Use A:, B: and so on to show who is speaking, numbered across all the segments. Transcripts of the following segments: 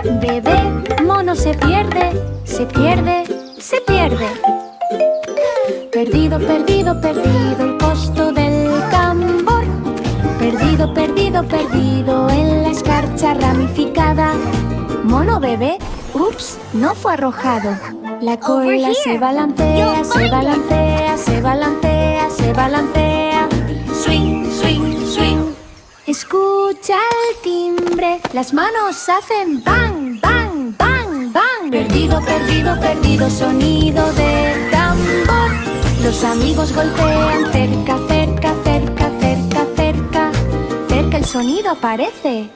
A: Bebé mono se pierde, se pierde, se pierde. Perdido, perdido, perdido el costo del tambor. Perdido, perdido, perdido en la escarcha ramificada. Mono bebé, ups, no fue arrojado. La cola se balancea, se balancea, se balancea, se balancea. Swing, swing, swing. Escucha el timbre, las manos hacen bang, bang, bang, bang. Perdido, perdido, perdido, sonido de tambor. Los amigos golpean cerca, cerca, cerca, cerca, cerca. Cerca el sonido aparece.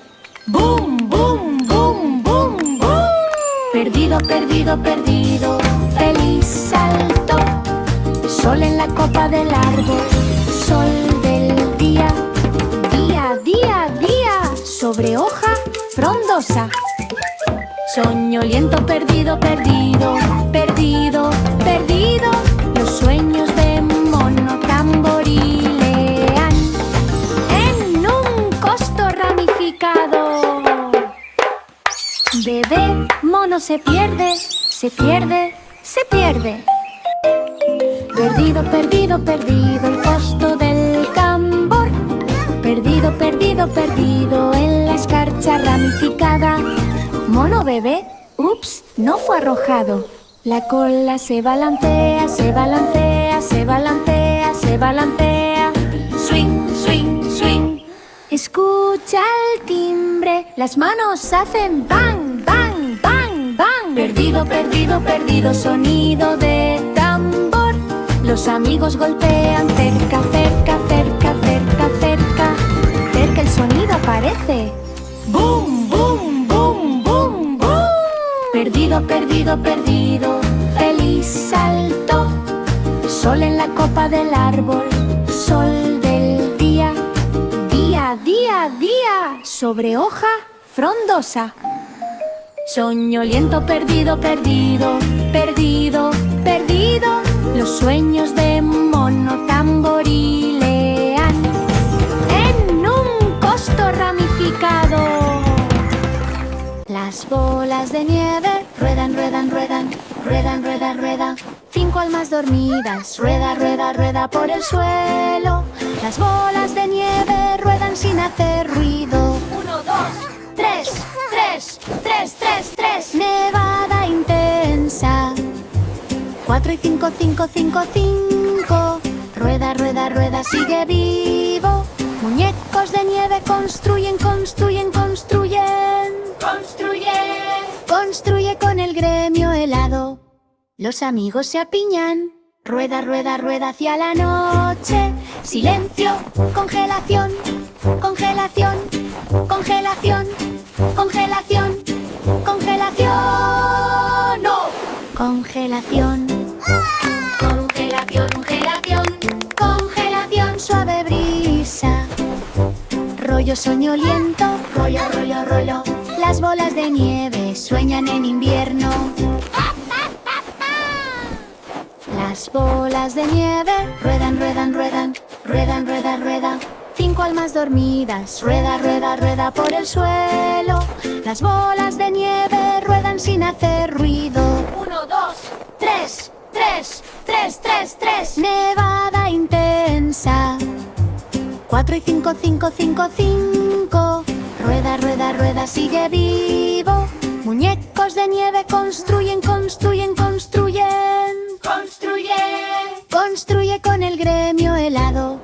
A: Boom, boom, boom, boom, boom. Perdido, perdido, perdido, feliz salto. Sol en la copa del árbol, sol del día. Día, día, día, sobre hoja frondosa. Soñoliento, perdido, perdido, perdido, perdido. Los sueños de mono tamborilean en un costo ramificado. Bebé mono se pierde, se pierde, se pierde. Perdido, perdido, perdido el costo del tambor. Perdido, perdido, perdido en la escarcha ramificada. Mono bebé, ups, no fue arrojado. La cola se balancea, se balancea, se balancea, se balancea. Swing, swing, swing. Escucha el timbre, las manos hacen bang, bang, bang, bang. Perdido, perdido, perdido, sonido de tambor. Los amigos golpean cerca, cerca, cerca, cerca, cerca. Cerca el sonido aparece. Boom, boom, boom, boom, boom. Perdido, perdido, perdido, feliz salto. Sol en la copa del árbol, sol del día. Día, día, día, sobre hoja frondosa. Soñoliento, perdido, perdido, perdido, perdido. Los sueños de mono tamborilean en un costo ramificado. Las bolas de nieve ruedan, ruedan, ruedan, ruedan, ruedan, ruedan. 5 almas dormidas, rueda, rueda, rueda por el suelo. Las bolas de nieve ruedan sin hacer ruido. 1, 2, 3, 3, 3, 3, 3. Nevada intensa. 4 y 5, 5, 5, 5. Rueda, rueda, rueda, sigue vivo. Muñecos de nieve construyen, construyen, construyen. Construye, construye con el gremio helado. Los amigos se apiñan. Rueda, rueda, rueda hacia la noche. Silencio, congelación, congelación, congelación, congelación, congelación. ¡No! Congelación. Congelación, congelación, congelación, suave brisa. Rollo soñoliento, rollo, rollo, rollo. Las bolas de nieve sueñan en invierno. Las bolas de nieve ruedan, ruedan, ruedan, ruedan, ruedan, ruedan. 5 almas dormidas, rueda, rueda, rueda por el suelo. Las bolas de nieve ruedan sin hacer ruido. 1, 2, 3, 3, 3, 3, 3. Nevada intensa. 4 y 5, 5, 5, 5. Rueda, rueda, rueda, sigue vivo. Muñecos de nieve construyen, construyen, construyen. Construye, construye con el gremio helado.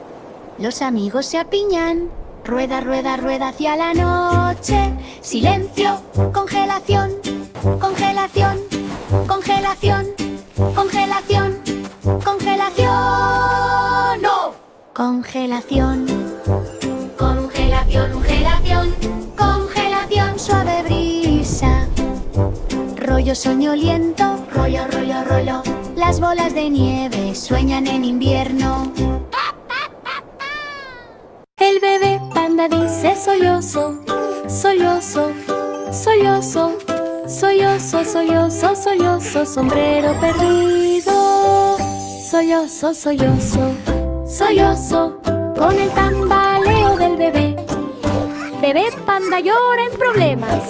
A: Los amigos se apiñan. Rueda, rueda, rueda hacia la noche. Silencio, congelación, congelación, congelación, congelación, congelación. ¡No! Congelación. Congelación, congelación, congelación, suave brisa. Rollo soñoliento, rollo, rollo, rollo. Las bolas de nieve sueñan en invierno. El bebé panda dice sollozo, sollozo, sollozo, sollozo, sollozo, sollozo, sombrero perdido. Sollozo, sollozo, sollozo, con el tambaleo del bebé. Bebé panda llora en problemas.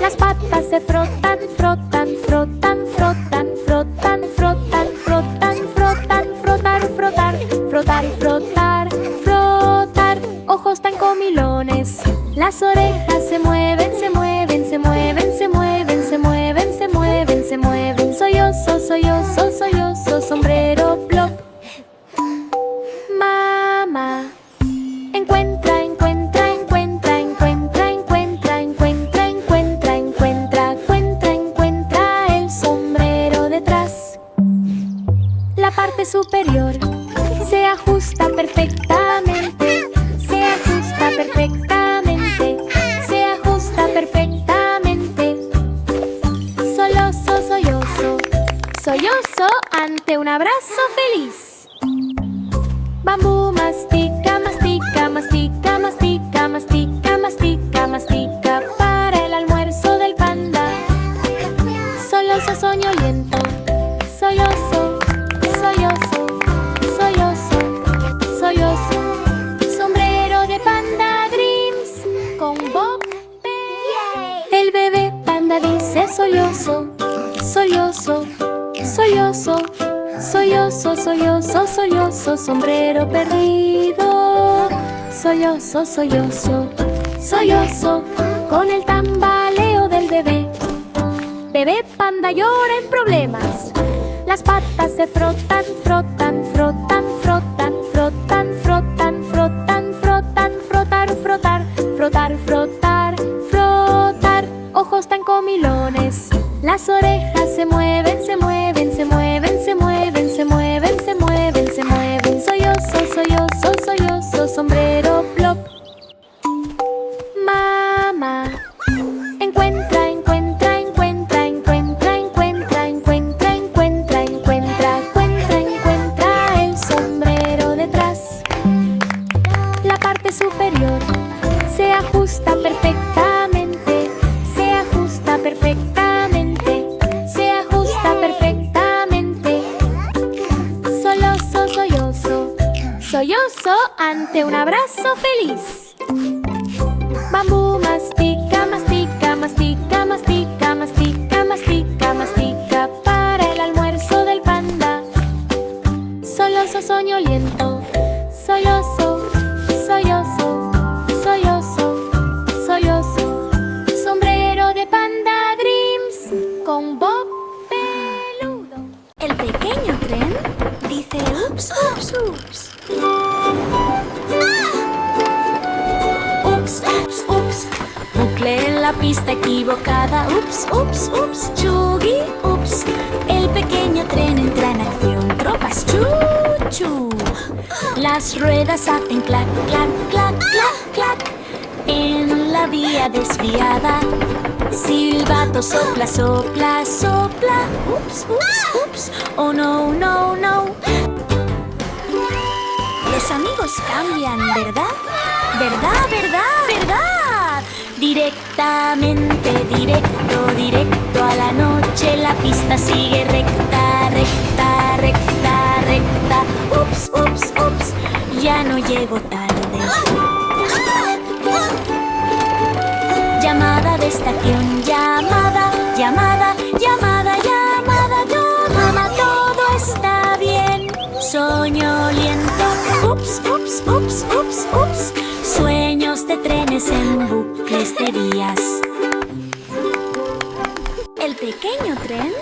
A: Las patas se frotan, frotan, frotan, frotan, frotan, frotan, frotan, frotan, frotar, frotar, frotar, frotar, frotar. Ojos tan comilones. Las orejas se mueven, se mueven, se mueven, se mueven, se mueven, se mueven, se mueven. Sollozo, sollozo, sollozo, sombrero plop. Mamá encuentra, encuentra, encuentra, encuentra, encuentra, encuentra, encuentra, encuentra, encuentra, encuentra el sombrero detrás. La parte superior se ajusta perfectamente, se ajusta perfectamente, se ajusta perfectamente. Sollozo, sollozo, sollozo ante un abrazo feliz. Bambú mastica, mastica, mastica, mastica, mastica, mastica, mastica para el almuerzo del panda. Sollozo, soñoliento, sollozo, sollozo, sollozo, sollozo. Sombrero de Panda Dreams con Bob. El bebé panda dice sollozo, sollozo, sollozo, sollozo, sollozo, sollozo, sombrero perdido. Sollozo, sollozo, sollozo, con el tambaleo del bebé. Bebé panda llora en problemas. Las patas se frotan, frotan, frotan, frotan, frotan, frotan, frotan, frotan, frotar, frotar, frotar, frotar, frotar. Ojos tan comilones. Las orejas se mueven, se mueven, se mueven, se mueven, se mueven, se mueven, se mueven. Sollozo, sollozo, sollozo, sombrero plop. Mamá encuentra, encuentra, encuentra, encuentra, encuentra, encuentra, encuentra, encuentra, encuentra, encuentra el sombrero detrás. La parte superior se ajusta perfectamente, se ajusta perfectamente, se ajusta perfectamente. Sollozo, sollozo, sollozo ante un abrazo feliz. Bambú mastica, mastica, mastica, mastica, mastica, mastica, mastica para el almuerzo del panda. Sollozo, soñoliento, sollozo, sollozo, sollozo, sollozo. Sombrero de Panda Dreams con Bob peludo. El pequeño tren dice ups, ups, ups. Ups, ups, ups. Bucle en la pista equivocada. Ups, ups, ups. Chugui, ups. El pequeño tren entra en acción. Tropas, chu, chu. Las ruedas hacen clac, clac, clac, clac, clac. En la vía desviada. Silbato, sopla, sopla, sopla. Ups, ups, ups. Oh no, no, no. Los amigos cambian, ¿verdad? ¿Verdad, verdad, verdad? Directamente, directo, directo a la noche. La pista sigue recta, recta, recta, recta. Ups, ups, ups, ya no llego tarde. Llamada de estación, llamada, llamada, llamada, llamada, llamada. Todo está bien. Soñoliento. Ups, ups, ups, ups, ups. Sueños de trenes en bucles de vías. El pequeño tren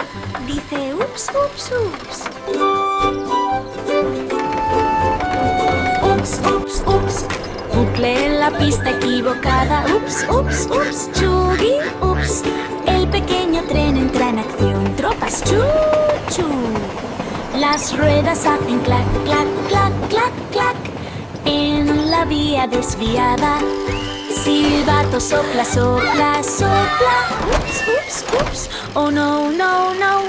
A: dice ups, ups, ups. Ups, ups, ups. Bucle en la pista equivocada. Ups, ups, ups. Chugui, ups. El pequeño tren entra en acción. Tropas, chu, chu. Las ruedas hacen clac, clac, clac, clac, clac. En la vía desviada. Silbato, sopla, sopla, sopla. Ups, ups, ups. Oh no, no, no.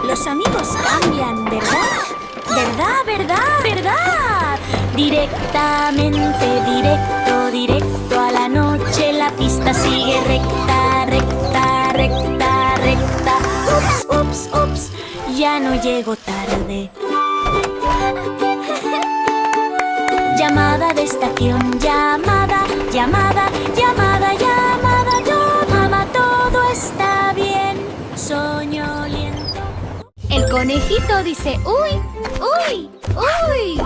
A: Los amigos cambian, ¿verdad? ¿Verdad, verdad, verdad? Directamente, directo, directo a la noche. La pista sigue recta, recta, recta, recta. Ups, ups, ups. Ya no llego tarde. Llamada de estación, llamada, llamada, llamada, llamada. conejito dice uy, uy, uy.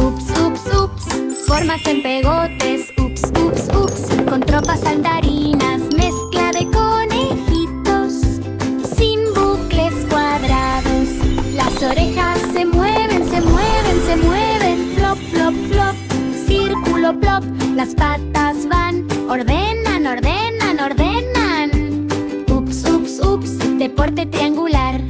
A: Ups, ups, ups, formas en pegotes. Ups, ups, ups, con tropas saltarinas. Mezcla de conejitos sin bucles cuadrados. Las orejas se mueven, se mueven, se mueven. Flop, flop, flop, círculo, plop. Las patas van, ordenan, ordenan, ordenan. Ups, ups, ups, deporte triangular.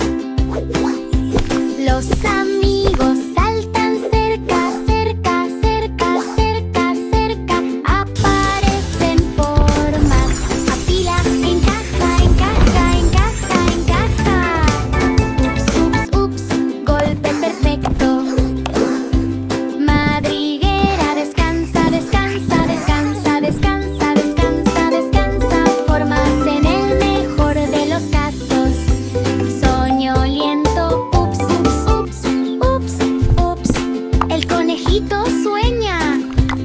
A: Los amigos saltan cerca, cerca, cerca, cerca, cerca. Aparecen formas. Apila, encaja, encaja, encaja, encaja. Ups, ups, ups, golpe perfecto. Madriguera, descansa, descansa, descansa, descansa, descansa, descansa. Formas en el mejor de los casos. Soñoliento, ups, ups, ups, ups, ups. El conejito sueña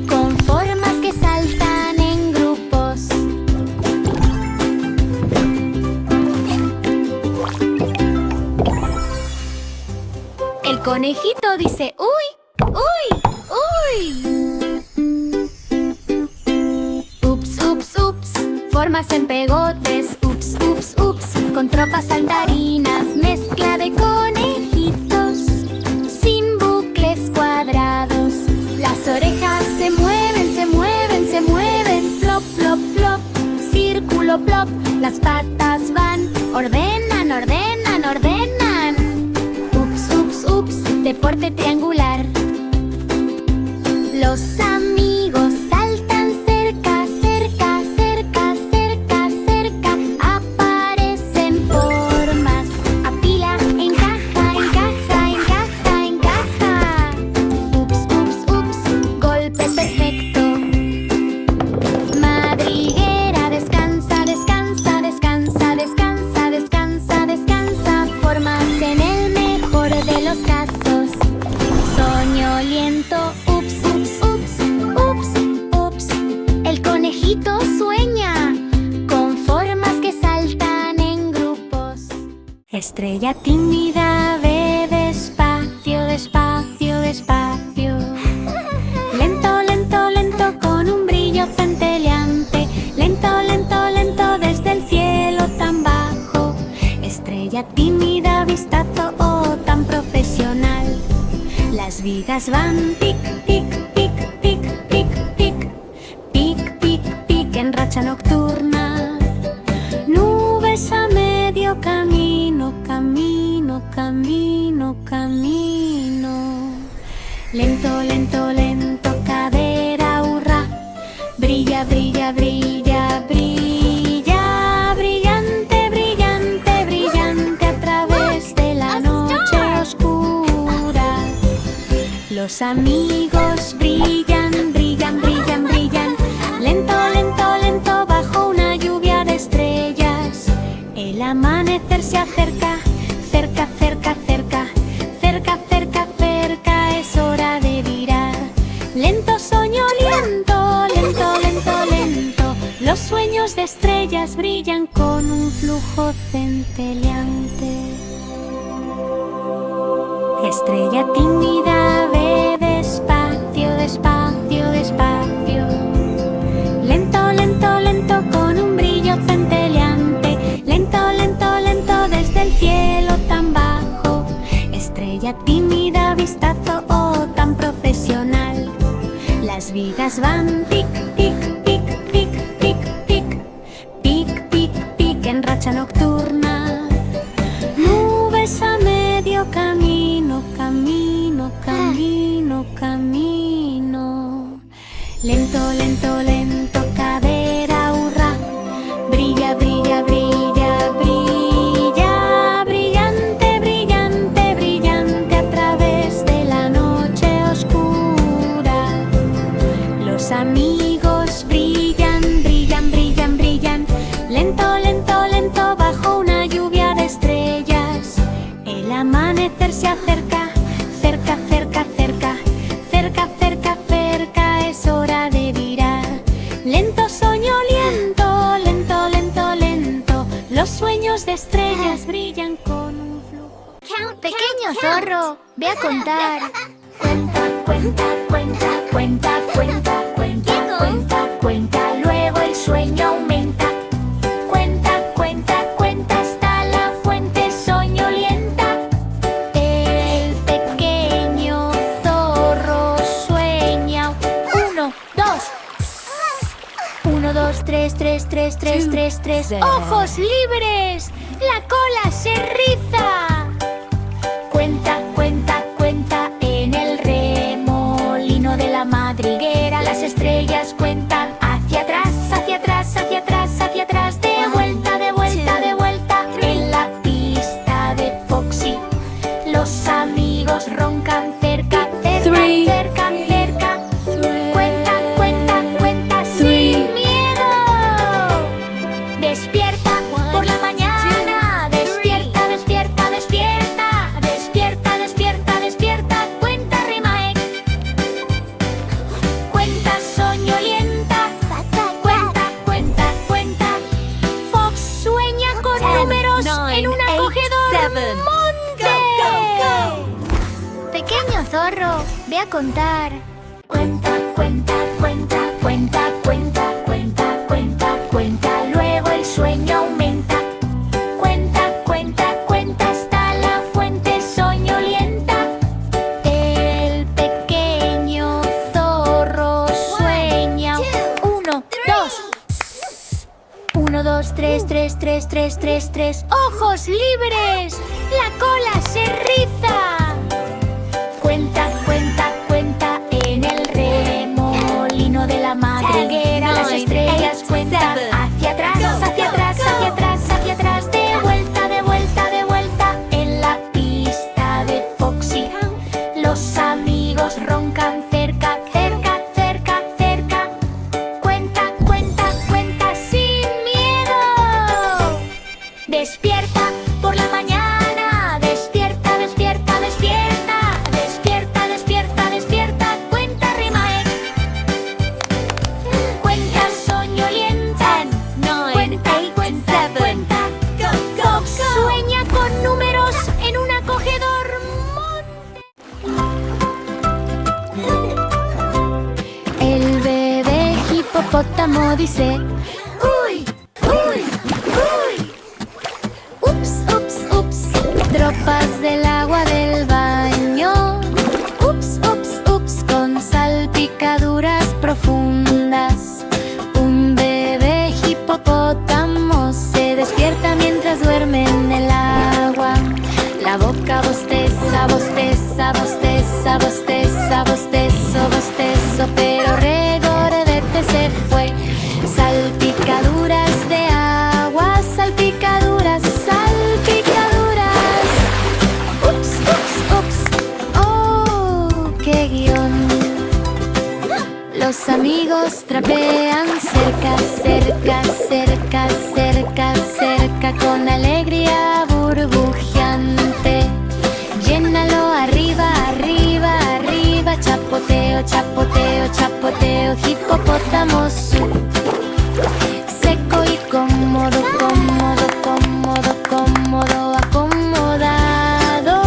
A: con formas que saltan en grupos. El conejito dice uy, uy, uy. Ups, ups, ups, formas en pegotes. Ups, ups, ups, con tropas saltarinas. Mezcla de conejitos sin bucles cuadrados. Las orejas se mueven, se mueven, se mueven. Flop, flop, flop, círculo, plop. Las patas van, ordenan, ordenan, ordenan. Ups, ups, ups, deporte triangular. Los amigos saltan cerca, cerca, cerca, cerca, cerca. Aparecen formas. Apila, encaja, encaja, encaja, encaja. Ups, ups, ups, golpe perfecto. Madriguera, descansa, descansa, descansa, descansa, descansa, descansa. Formas en el mejor de los casos. Soñoliento, ups, ups, ups, ups, ups. El conejito sueña con formas que saltan en grupos. Estrella tímida, ve despacio, despacio, despacio. Lento, lento, lento, con un brillo centelleante. Lento, lento, lento, desde el cielo tan bajo. Estrella tímida, vistazo oh tan profesional. Las vigas van pic, pic, pic, pic, pic, pic. Pic, pic, pic, en racha nocturna. Nubes a medio camino, camino, camino, camino. Lento, lento, lento, cadera, hurra. Brilla, brilla, brilla, brilla. Brillante, brillante, brillante a través de la noche oscura. Los amigos brillan, brillan, brillan, brillan. Lento, lento, lento, bajo una lluvia de estrellas. El amanecer se acerca, cerca, cerca, cerca. Cerca, cerca, cerca, es hora de virar. Lento, soñoliento, lento, lento, lento. Los sueños de estrellas brillan con un flujo centelleante. Estrella tímida, ve despacio, despacio, despacio. Lento, lento, lento, con un brillo centelleante. Lento, lento, lento, desde el cielo tan bajo. Estrella tímida, vistazo oh tan profesional. Las vigas van pic, pic, pic, pic, pic, pic. Pic, pic, pic, en racha nocturna. Nubes a medio camino, camino, camino, camino. Lento, lento, lento, cadera, hurra. Brilla, brilla, brilla, brilla. Brillante, brillante, brillante a través de la noche oscura. Los amigos brillan, brillan, brillan, brillan. Lento, lento, lento, bajo una lluvia de estrellas. El amanecer se acerca, cerca, cerca, cerca. Cerca, cerca, cerca, es hora de virar. Lento, soñoliento, lento, lento, lento. Los sueños cientos de estrellas brillan con un flujo. Pequeño zorro, ve a contar. Cuenta, cuenta, cuenta, cuenta, cuenta, cuenta, cuenta, cuenta, luego el sueño aumenta. Cuenta, cuenta, cuenta hasta la fuente soñolienta. El pequeño zorro sueña. 1, 2. 1, 2, 3, 3, 3, 3, 3, 3. ¡Ojos libres! ¡La cola se riza! Cuenta, cuenta, cuenta en el remolino de la madriguera. Las estrellas cuentan hacia atrás, hacia atrás, hacia atrás, hacia atrás. De vuelta, de vuelta, de vuelta. En la pista de Foxy, los amigos roncan cerca, cerca, cerca, cerca. Cuenta, cuenta, cuenta sin miedo. Despierta por la mañana. Despierta, despierta, despierta. Despierta, despierta, despierta. Cuenta Rimaek. Cuenta soñolienta. Cuenta, cuenta, cuenta. Fox sueña con
B: 10,
A: números
B: 9,
A: en un
B: 8,
A: acogedor
B: 7.
A: monte. Pequeño zorro, ve a contar. Cuenta, cuenta, cuenta, cuenta, cuenta, cuenta, cuenta, cuenta, luego el sueño aumenta. Cuenta, cuenta, cuenta hasta la fuente soñolienta. El pequeño zorro sueña. 1, 2. 1, 2, 3, 3, 3, 3, 3, 3. ¡Ojos libres! ¡La cola se riza! Cuenta, cuenta, cuenta en el remolino de la madriguera.
B: 10,
A: Las
B: 9,
A: estrellas
B: 8,
A: cuentan
B: 7.
A: hacia atrás, hacia atrás, hacia atrás, hacia atrás. De vuelta, de vuelta, de vuelta. En la pista de Foxy, los amigos roncan cerca, cerca, cerca, cerca. Cuenta, cuenta, cuenta sin miedo. Despierta por la mañana. Despierta, despierta, despierta. Despierta, despierta, despierta. Cuenta Rimaek. Cuenta soñolienta.
B: 9,
A: Cuenta,
B: 8,
A: cuenta,
B: 7.
A: cuenta. Fox sueña con números en un acogedor monte. El bebé hipopótamo dice: uy, uy, uy. Ups, ups, ups. Tropas del agua del baño. Ups, ups, ups. Con salpicaduras profundas. Un bebé hipopótamo se despierta mientras duerme en el agua. La boca bosteza, bosteza, bosteza, bosteza, bostezo, bostezo. Pero Regordete se fue. Salpicaduras de agua, salpicaduras, salpicaduras. Ups, ups, ups. Oh, qué guión. Los amigos trapean cerca, cerca, cerca, cerca, cerca, con alegría burbujeante. Llénalo arriba, arriba, arriba. Chapoteo, chapoteo, chapoteo. Hipopótamo seco y cómodo, cómodo, cómodo, cómodo. Acomodado,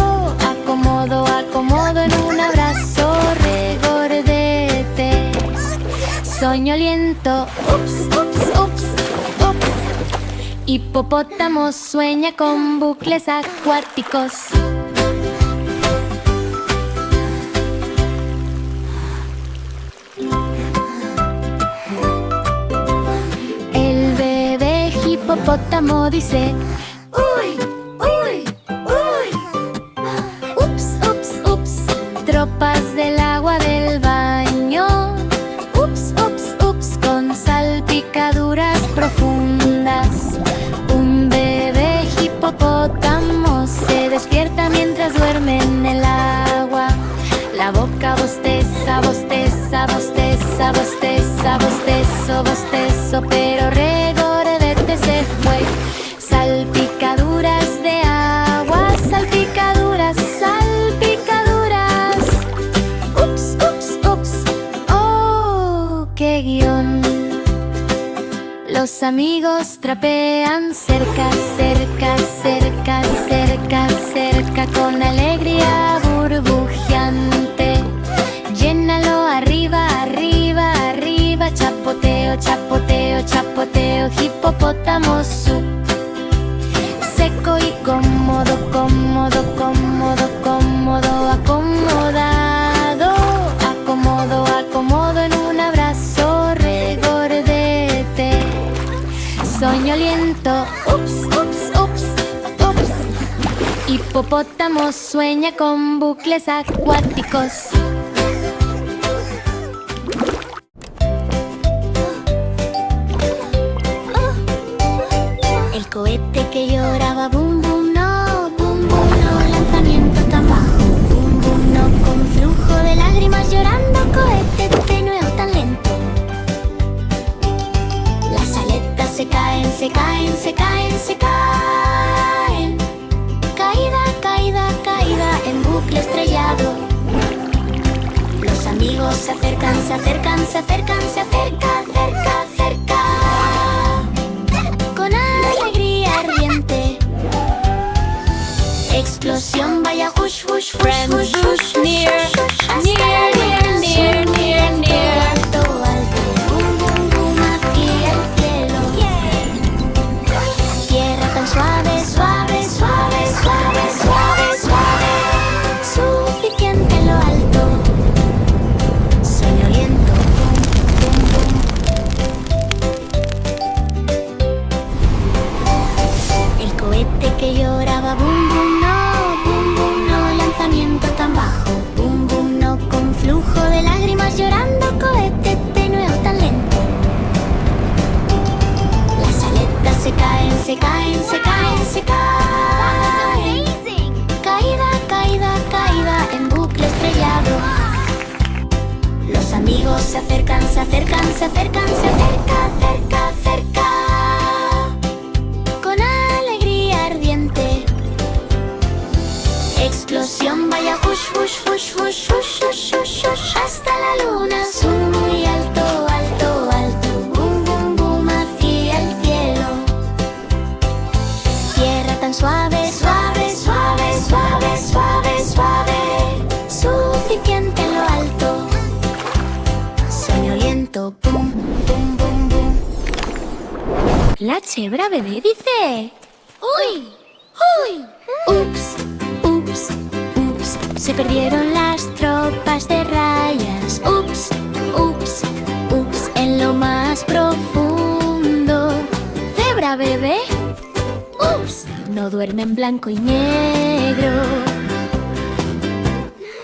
A: acomodo, acomodo en un abrazo. Regordete soñoliento. Ups, ups, ups, ups. Hipopótamo sueña con bucles acuáticos. El bebé hipopótamo dice: uy, uy, uy. Ups, ups, ups. Tropas del agua del baño. Ups, ups, ups. Con salpicaduras profundas. Un bebé hipopótamo se despierta mientras duerme en el agua. La boca bosteza, bosteza, bosteza, bosteza, bostezo, bostezo. Pero Regordete se fue. Salpicaduras de agua, salpicaduras, salpicaduras. Ups, ups, ups. Oh, qué guión. Los amigos trapean cerca, cerca, cerca, cerca, cerca, con alegría burbujeante. Llénalo arriba, arriba, arriba, chapoteo, chapoteo, chapoteo, hipopótamo soup. Seco y cómodo, cómodo, cómodo, cómodo, acomodado, acomodo, acomodo en un abrazo regordete. Soñoliento, ups, ups, ups, ups. Hipopótamo sueña con bucles acuáticos. El cohete que lloraba, bum bum no, lanzamiento tan bajo, bum bum no, con flujo de lágrimas llorando, cohete tenue o tan lento. Las aletas se caen, se caen, se caen, se caen. Caída, caída, caída en bucle estrellado. Los amigos se acercan, se acercan, se acercan, se acercan, cerca, cerca. Con alegría ardiente. Explosión, vaya hush, hush, hush, hush, hush, near, near, near, near, near, near. Alto, alto, boom, boom, boom, hacia el cielo. Tierra tan suave, suave, suave, suave, suave, suave. Suficiente en lo alto. Soñoliento, boom, boom, boom. El cohete que lloraba, boom, boom, no, lanzamiento tan bajo, boom, boom, no, con flujo de lágrimas llorando, cohete tenue o tan lento. Las aletas se caen, se caen, se caen, se caen. Caída, caída, caída en bucle estrellado. Los amigos se acercan, se acercan, se acercan, se acercan, cerca, cerca. Con alegría ardiente. Explosión, vaya hush, hush, hush, hush, hush, hush, hush, hush. Hasta la luna, zoom muy alto, alto, alto. Boom, boom, boom, hacia el cielo. Tierra tan suave, suave, suave, suave, suave, suave. Suficiente en lo alto. Soñoliento, boom, boom, boom, boom. La cebra bebé dice: ¡uy! ¡Uy! ¡Ups! ¡Ups! ¡Ups! Se perdieron las tropas de rayas. ¡Ups! ¡Ups! ¡Ups! En lo más profundo. ¡Cebra bebé! ¡Ups! No duerme en blanco y negro.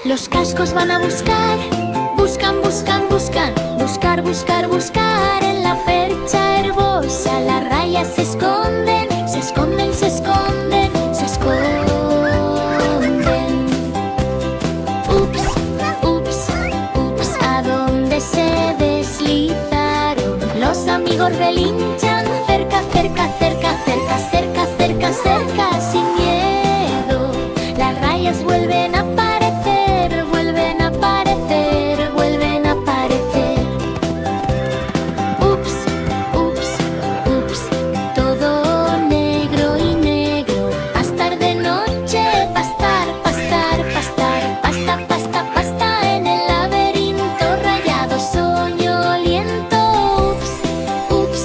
A: Los cascos van a buscar. Buscan, buscan, buscan. Buscar, buscar, buscar. En la percha herbosa las rayas se esconden. Se esconden, se esconden, se esconden. Ups, ups, ups. ¿A dónde se deslizaron? Los amigos relinchan. Cerca, cerca, cerca, cerca, cerca, cerca, cerca. Sin miedo. Las rayas vuelven a aparecer. Vuelven a aparecer. Vuelven a aparecer. Ups, ups, ups. Todo negro y negro. Pastar de noche. Pastar, pastar, pastar. Pasta, pasta, pasta. En el laberinto rayado soñoliento. Ups, ups,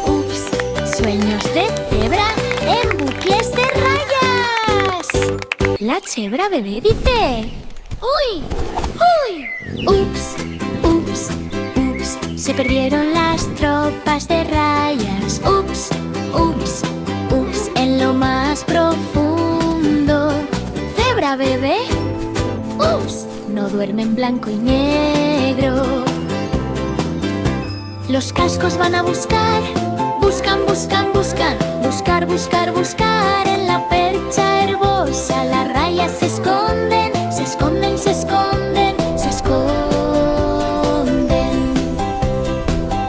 A: ups. Sueños de cebra en bucles de rayas. La cebra bebé dice: ¡uy! ¡Uy! Ups, ups, ups. Se perdieron las tropas de rayas. Ups, ups, ups. En lo más profundo. Cebra bebé. Ups. No duerme en blanco y negro. Los cascos van a buscar. Buscan, buscan, buscan. Buscar, buscar, buscar. En la percha herbosa las rayas se esconden. Se esconden, se esconden, se esconden.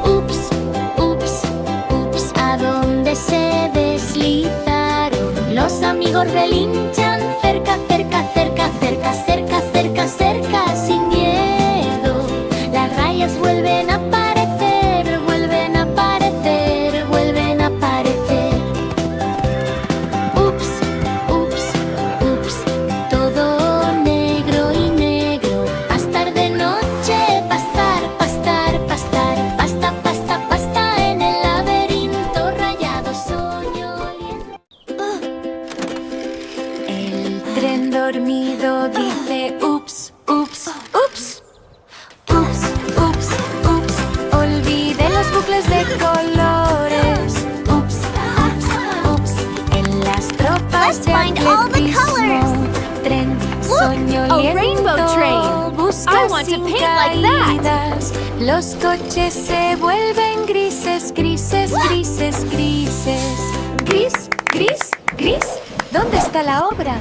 A: Ups, ups, ups. ¿A dónde se deslizaron? Los amigos relinchan. Cerca, cerca, cerca, cerca, cerca, cerca, cerca. Sin miedo. Las rayas vuelven a aparecer. Vuelven a aparecer. bucles de colores. Ups, ups, ups. En las tropas de atletismo. Tren soñoliento. Busca sin caídas. Los coches se vuelven grises, grises, grises, grises. Gris, gris, gris. ¿Dónde está la obra?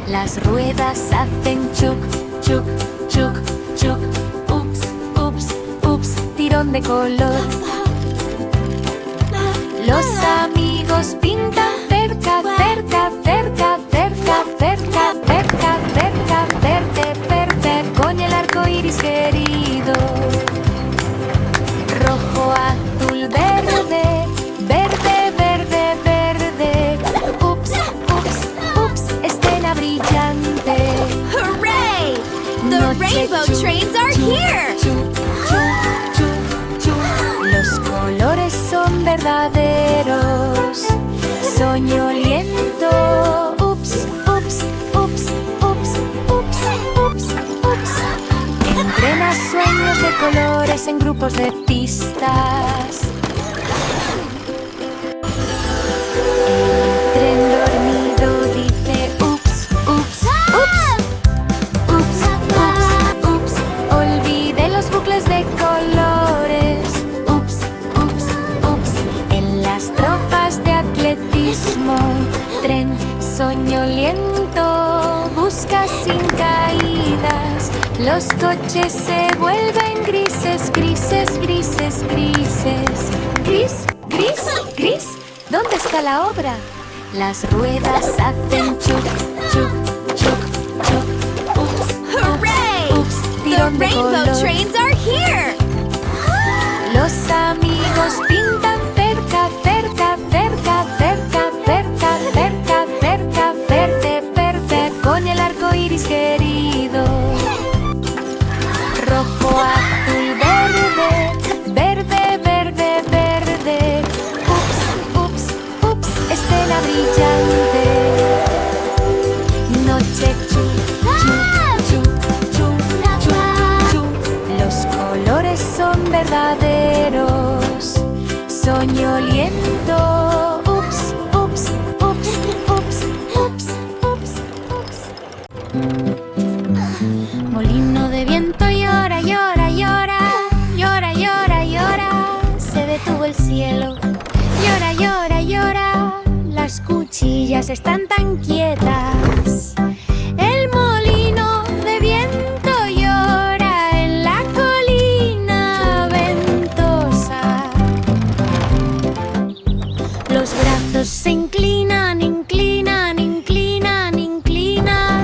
A: Las ruedas hacen chuc, chuc, chuc, chuc. Ups, ups, ups. Tirón de color. Los amigos pintan cerca, cerca, cerca, cerca, cerca, cerca, cerca, verde, verde, con el arco iris querido. Rojo, azul, verde, verde, verde, verde. Ups, ups, ups, escena brillante.
B: Hooray! The rainbow trains are here!
A: Los colores son verdaderos. Soñoliento. Ups, ups, ups, ups, ups, ups, ups. Entrena sueños de colores en grupos de pistas. El tren dormido dice ups, ups, ups. Ups, ups, ups. Olvide los bucles de colores. Ups, ups, ups. En las tropas de atletismo. Tren soñoliento. Busca sin caídas. Los coches se vuelven grises, grises, grises, grises. Gris, gris, gris. ¿Dónde está la obra? Las ruedas hacen chuc, chuc, chuc, chuc. Ups,
B: Hooray!
A: ups,
B: The
A: tirón de
B: rainbow
A: color.
B: trains are here!
A: Los amigos pintan cerca, cerca, cerca, cerca, cerca, cerca, cerca, verde, verde, con el arco iris querido. Rojo, azul, verde, verde, verde, verde. Ups, ups, ups, escena brillante. Noche chu, chu, chu, chu, chu, chu. Los colores son verdaderos. Soñoliento. Ups, ups, ups, ups, ups, ups, ups. Molino de viento llora, llora, llora. Llora, llora, llora. Se detuvo el cielo. Llora, llora, llora. Las cuchillas están tan quietas. El molino de viento llora en la colina ventosa. Los brazos se inclinan, inclinan, inclinan, inclinan.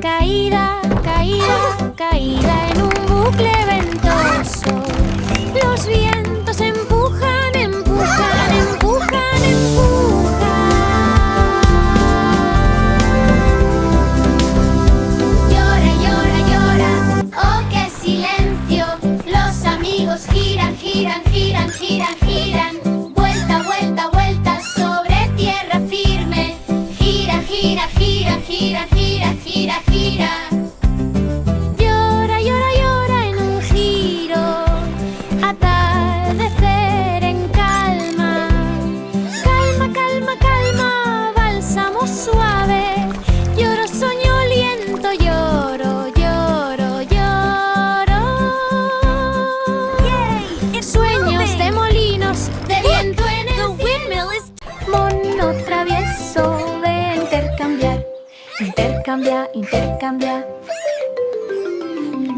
A: Caída, caída, caída en un bucle ventoso. Los vientos empujan, empujan, empujan, empujan.
C: Llora, llora, llora, oh qué silencio. Los amigos giran, giran, giran, giran, giran. Vuelta, vuelta, vuelta sobre tierra firme. Gira, gira, gira, gira, gira, gira, gira.
A: Llora, llora, llora en un giro. Atardecer en calma. Calma, calma, calma, bálsamo suave. Lloro, soñoliento, lloro, lloro, lloro. Sueños de molinos, de viento en el cielo. Mono travieso de intercambiar. Intercambia, intercambia.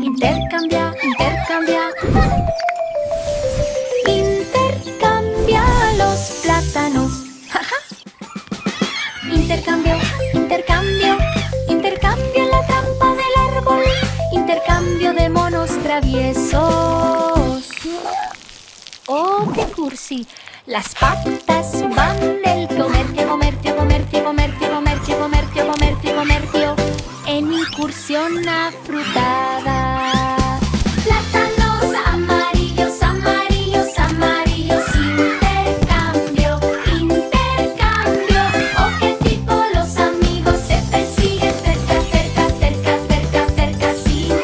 A: Intercambia, intercambia. Intercambia los plátanos. Intercambio, intercambio. Intercambio en la trampa del árbol. Intercambio de monos traviesos. Oh, qué cursi. Las patas van del comercio, comercio, comercio, comercio, comercio, comercio, comercio, comercio. En incursión afrutada.
C: Plátanos amarillos, amarillos, amarillos. Intercambio, intercambio. Oh qué tipo los amigos se persiguen cerca, cerca, cerca, cerca, cerca sin miedo.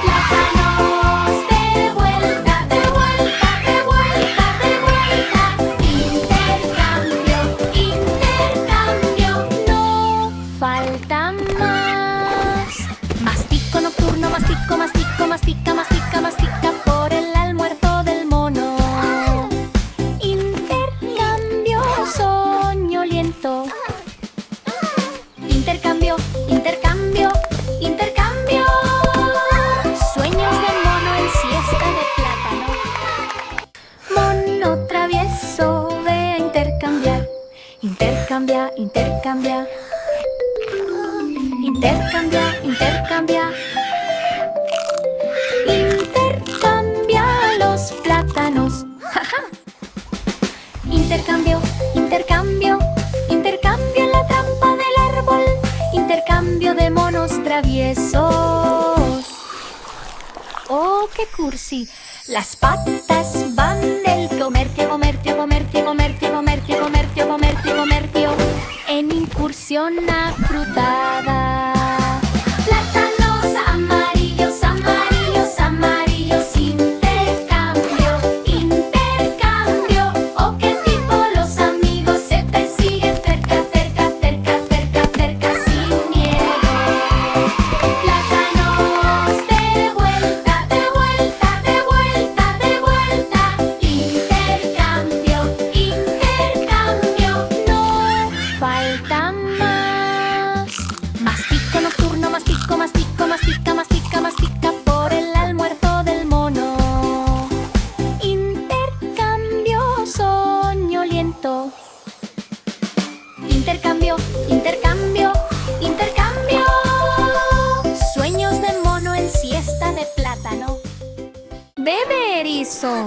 C: Plátanos de vuelta, de vuelta.
A: intercambia. Intercambia, intercambia. Intercambia los plátanos. Intercambio, intercambio. Intercambio en la trampa del árbol. Intercambio de monos traviesos. Oh, qué cursi. Las patas van del comercio, comercio, comercio, comercio, comercio, comercio, comercio, comercio, en incursión afrutada.
C: Plátanos amarillos, amarillos, amarillos. Intercambio, intercambio. Oh, qué tipo, los amigos se persiguen cerca, cerca, cerca, cerca, cerca, sin miedo. Plátanos de vuelta, de vuelta, de vuelta, de vuelta. Intercambio, intercambio.
A: No falta más. Mastico nocturno, mastico, mastico, mastica, mastica, mastica por el almuerzo del mono. Intercambio soñoliento. Intercambio, intercambio, intercambio. Sueños de mono en siesta de plátano. Bebe erizo.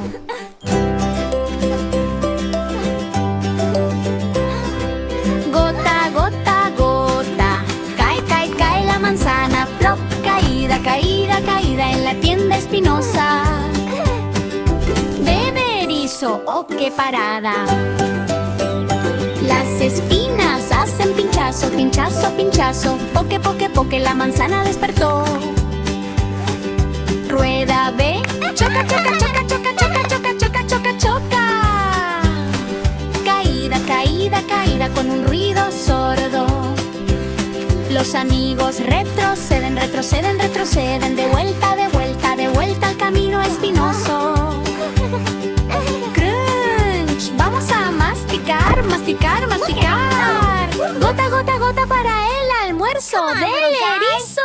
A: Gota, gota, gota. Cae, cae, cae la manzana. Plop, caída, caída, caída en la tienda espinosa. Bebe erizo, oh, qué parada. Las espinas hacen pinchazo, pinchazo, pinchazo. Poque, poque, poque, la manzana despertó. Rueda, ve. Choca, choca, choca, choca, choca, choca, choca, choca, choca. Caída, caída, caída con un ruido sordo. Los amigos retroceden, retroceden, retroceden. De vuelta, de vuelta, de vuelta al camino espinoso. Crunch, vamos a masticar, masticar, masticar. Gota, gota, gota para el almuerzo del erizo.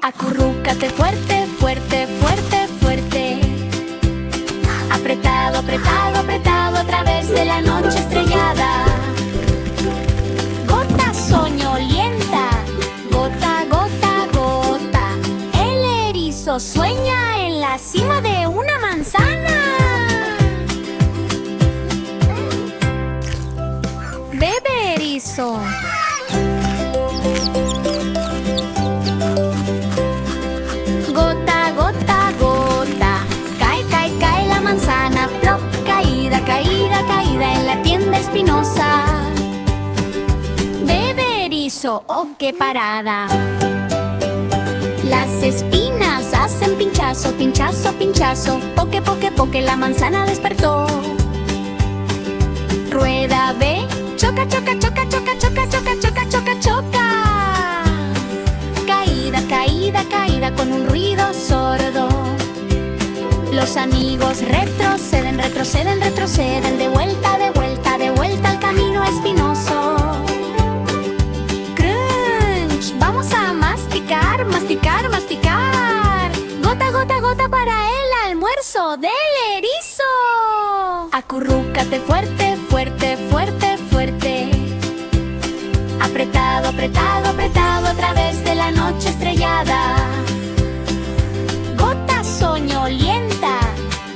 A: Acurrúcate fuerte, fuerte, fuerte, fuerte. Apretado, apretado, apretado a través de la noche estrellada. Gota soñolienta, gota, gota, gota. El erizo sueña en la cima de una manzana. Bebe erizo. Gota, gota, gota. Cae, cae, cae la manzana. Plop, caída, caída, caída en la tienda espinosa. Bebe erizo, oh, qué parada. Las espinas hacen pinchazo, pinchazo, pinchazo. Poque, poque, poque, la manzana despertó. Rueda, ve. Choca, choca, choca, choca, choca, choca, choca, choca, choca. Caída, caída, caída con un ruido sordo. Los amigos retroceden, retroceden, retroceden. De vuelta, de vuelta, de vuelta al camino espinoso. Crunch, vamos a masticar, masticar, masticar. Gota, gota, gota para el almuerzo del erizo. Acurrúcate fuerte, fuerte, fuerte, fuerte. Apretado, apretado, apretado a través de la noche estrellada. Gota soñolienta,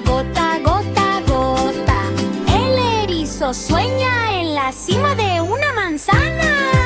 A: gota, gota, gota. El erizo sueña en la cima de una manzana.